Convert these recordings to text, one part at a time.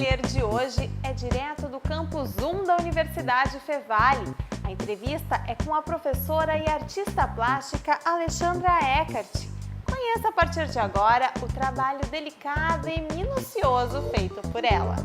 Ateliê de hoje é direto do Campus 1 da Universidade Fevale. A entrevista é com a professora e artista plástica Alexandra Eckert. Conheça a partir de agora o trabalho delicado e minucioso feito por ela.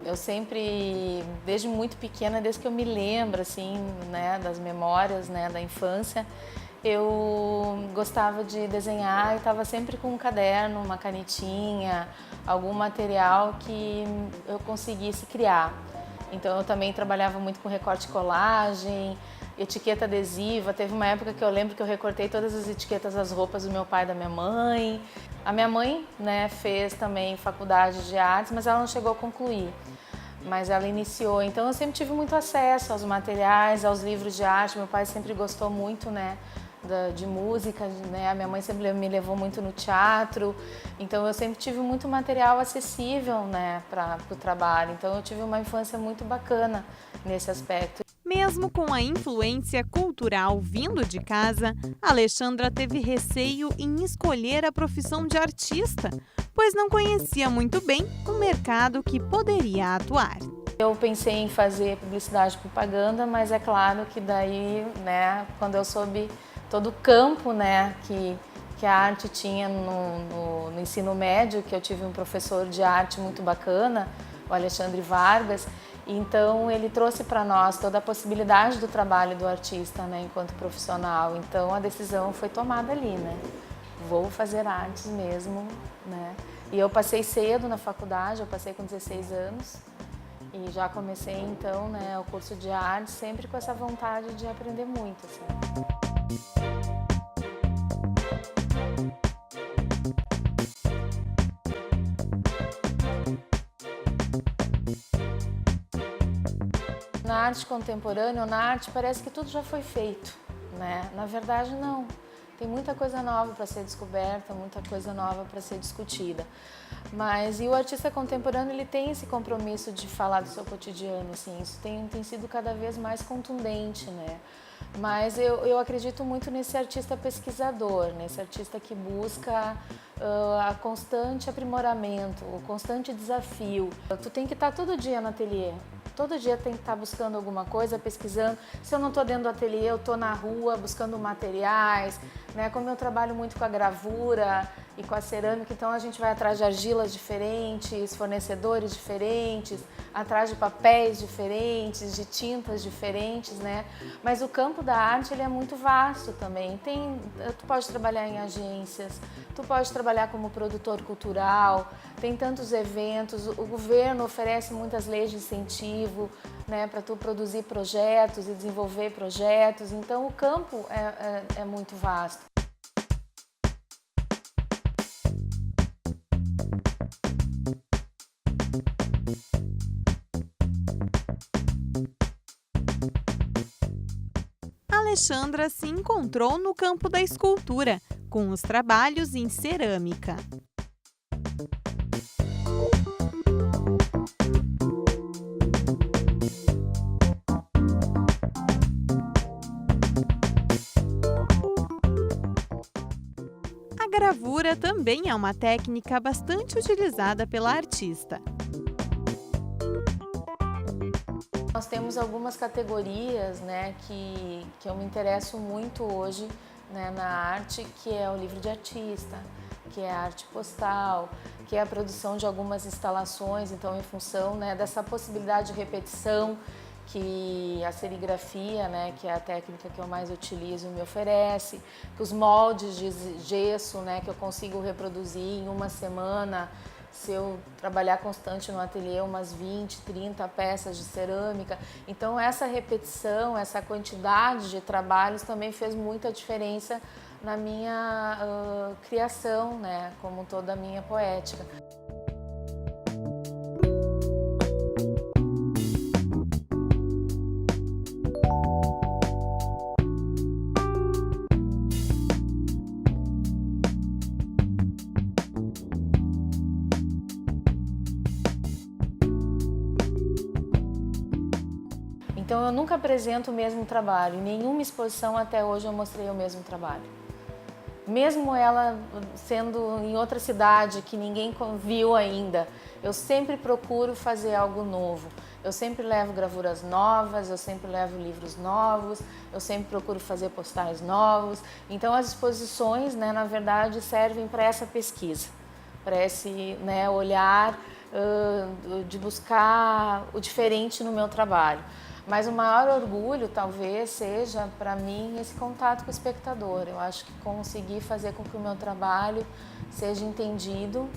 Eu sempre, desde muito pequena, desde que eu me lembro, assim, né, das memórias, né, da infância, eu gostava de desenhar e estava sempre com um caderno, uma canetinha, algum material que eu conseguisse criar. Então eu também trabalhava muito com recorte e colagem, etiqueta adesiva. Teve uma época que eu lembro que eu recortei todas as etiquetas das roupas do meu pai e da minha mãe. A minha mãe, né, fez também faculdade de artes, mas ela não chegou a concluir. Mas ela iniciou, então eu sempre tive muito acesso aos materiais, aos livros de arte. Meu pai sempre gostou muito, né, de música, né? A minha mãe sempre me levou muito no teatro, então eu sempre tive muito material acessível, né, para o trabalho. Então eu tive uma infância muito bacana nesse aspecto. Mesmo com a influência cultural vindo de casa, Alexandra teve receio em escolher a profissão de artista, pois não conhecia muito bem o mercado que poderia atuar. Eu pensei em fazer publicidade e propaganda, mas é claro que daí, né, quando eu soube todo o campo, né, que a arte tinha no ensino médio, que eu tive um professor de arte muito bacana, o Alexandre Vargas, então ele trouxe para nós toda a possibilidade do trabalho do artista, né, enquanto profissional. Então a decisão foi tomada ali, né? Vou fazer artes mesmo, né? E eu passei cedo na faculdade, eu passei com 16 anos e já comecei então, né, o curso de arte sempre com essa vontade de aprender muito, assim. Na arte contemporânea ou na arte parece que tudo já foi feito, né? Na verdade não, tem muita coisa nova para ser descoberta, muita coisa nova para ser discutida. Mas o artista contemporâneo ele tem esse compromisso de falar do seu cotidiano, assim, isso tem sido cada vez mais contundente, né? Mas eu acredito muito nesse artista pesquisador, nesse artista que busca a constante aprimoramento, o constante desafio. Tu tem que estar todo dia no ateliê. Todo dia tem que estar buscando alguma coisa, pesquisando. Se eu não estou dentro do ateliê, eu estou na rua buscando materiais, né? Como eu trabalho muito com a gravura e com a cerâmica, então a gente vai atrás de argilas diferentes, fornecedores diferentes, atrás de papéis diferentes, de tintas diferentes, né? Mas o campo da arte ele é muito vasto também. Tu pode trabalhar em agências, tu pode trabalhar como produtor cultural, tem tantos eventos, o governo oferece muitas leis de incentivo, né, para tu produzir projetos e desenvolver projetos, então o campo é muito vasto. Alexandra se encontrou no campo da escultura, com os trabalhos em cerâmica. A gravura também é uma técnica bastante utilizada pela artista. Nós temos algumas categorias, né, que eu me interesso muito hoje, né, na arte, que é o livro de artista, que é a arte postal, que é a produção de algumas instalações, então em função, né, dessa possibilidade de repetição que a serigrafia, né, que é a técnica que eu mais utilizo, me oferece, que os moldes de gesso, né, que eu consigo reproduzir em uma semana, se eu trabalhar constante no ateliê, umas 20, 30 peças de cerâmica. Então essa repetição, essa quantidade de trabalhos também fez muita diferença na minha criação, né, como toda a minha poética. Então eu nunca apresento o mesmo trabalho, em nenhuma exposição até hoje eu mostrei o mesmo trabalho. Mesmo ela sendo em outra cidade que ninguém viu ainda, eu sempre procuro fazer algo novo. Eu sempre levo gravuras novas, eu sempre levo livros novos, eu sempre procuro fazer postais novos. Então as exposições, né, na verdade, servem para essa pesquisa, para esse, né, olhar de buscar o diferente no meu trabalho. Mas o maior orgulho talvez seja para mim esse contato com o espectador. Eu acho que conseguir fazer com que o meu trabalho seja entendido,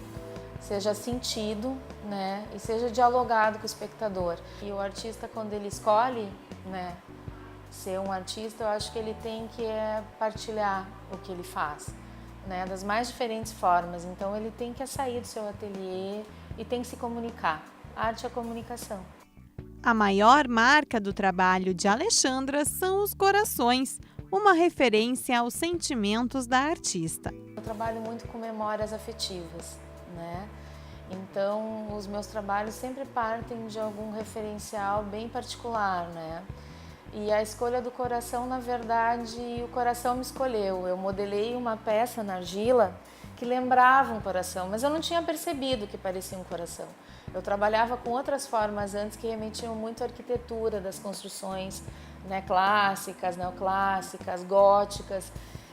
seja sentido, né, e seja dialogado com o espectador. E o artista, quando ele escolhe, né, ser um artista, eu acho que ele tem que partilhar o que ele faz, né, das mais diferentes formas. Então ele tem que sair do seu ateliê e tem que se comunicar. A arte é a comunicação. A maior marca do trabalho de Alexandra são os corações, uma referência aos sentimentos da artista. Eu trabalho muito com memórias afetivas, né? Então, os meus trabalhos sempre partem de algum referencial bem particular, né? E a escolha do coração, na verdade, o coração me escolheu. Eu modelei uma peça na argila que lembrava um coração, mas eu não tinha percebido que parecia um coração. Eu trabalhava com outras formas antes que remetiam muito à arquitetura das construções, né, clássicas, neoclássicas, góticas.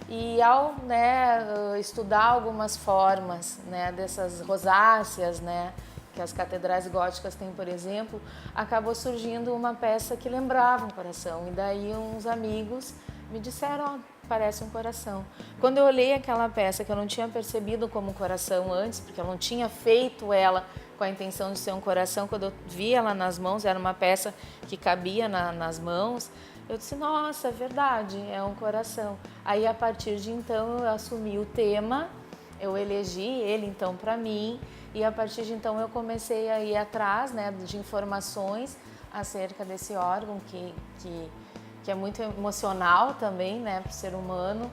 E ao, né, estudar algumas formas, né, dessas rosáceas, né, que as catedrais góticas têm, por exemplo, acabou surgindo uma peça que lembrava um coração. E daí uns amigos me disseram, oh, parece um coração. Quando eu olhei aquela peça que eu não tinha percebido como coração antes, porque eu não tinha feito ela com a intenção de ser um coração, quando eu vi ela nas mãos, era uma peça que cabia nas mãos, eu disse, nossa, é verdade, é um coração. Aí, a partir de então, eu assumi o tema, eu elegi ele, então, para mim, e a partir de então eu comecei a ir atrás, né, de informações acerca desse órgão que é muito emocional também, né, para o ser humano.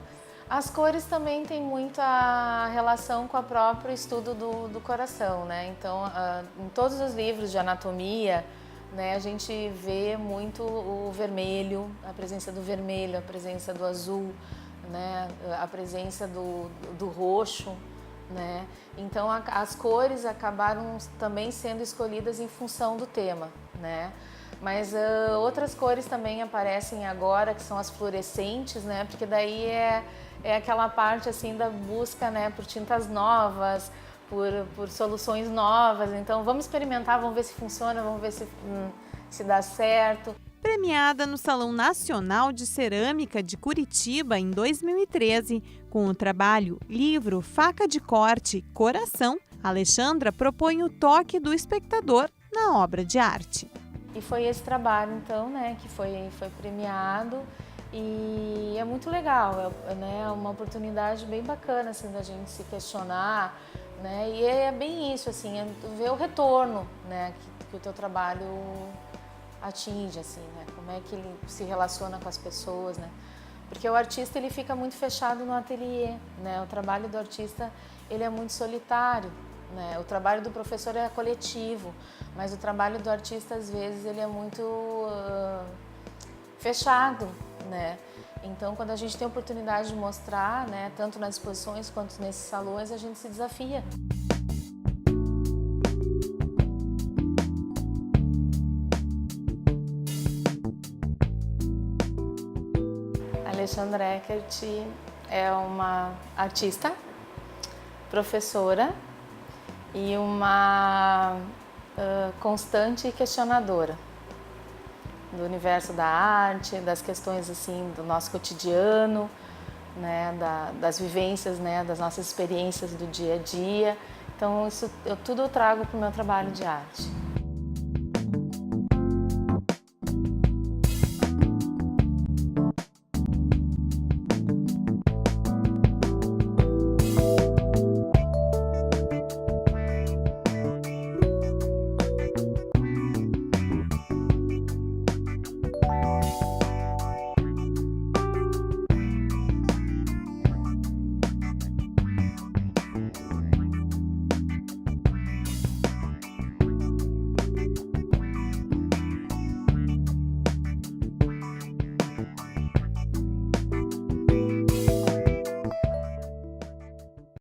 As cores também têm muita relação com o próprio estudo do coração, né? Então, em todos os livros de anatomia, né, a gente vê muito o vermelho, a presença do vermelho, a presença do azul, né, a presença do roxo, né? Então, as cores acabaram também sendo escolhidas em função do tema, né? Mas outras cores também aparecem agora, que são as fluorescentes, né? Porque daí é aquela parte assim da busca, né, por tintas novas, por soluções novas. Então vamos experimentar, vamos ver se funciona, vamos ver se dá certo. Premiada no Salão Nacional de Cerâmica de Curitiba em 2013, com o trabalho Livro, Faca de Corte, Coração, Alexandra propõe o toque do espectador na obra de arte. E foi esse trabalho, então, né, que foi premiado. E é muito legal, né, uma oportunidade bem bacana assim, da gente se questionar, né, e é bem isso, assim, ver o retorno, né, que o teu trabalho atinge, assim, né, como é que ele se relaciona com as pessoas, né, porque o artista ele fica muito fechado no ateliê, né, o trabalho do artista ele é muito solitário, né, o trabalho do professor é coletivo, mas o trabalho do artista às vezes ele é muito fechado, né? Então, quando a gente tem a oportunidade de mostrar, né, tanto nas exposições quanto nesses salões, a gente se desafia. Alexandra Eckert é uma artista, professora e uma constante questionadora do universo da arte, das questões assim do nosso cotidiano, né, das vivências, né, das nossas experiências do dia a dia. Então isso tudo eu trago para o meu trabalho de arte.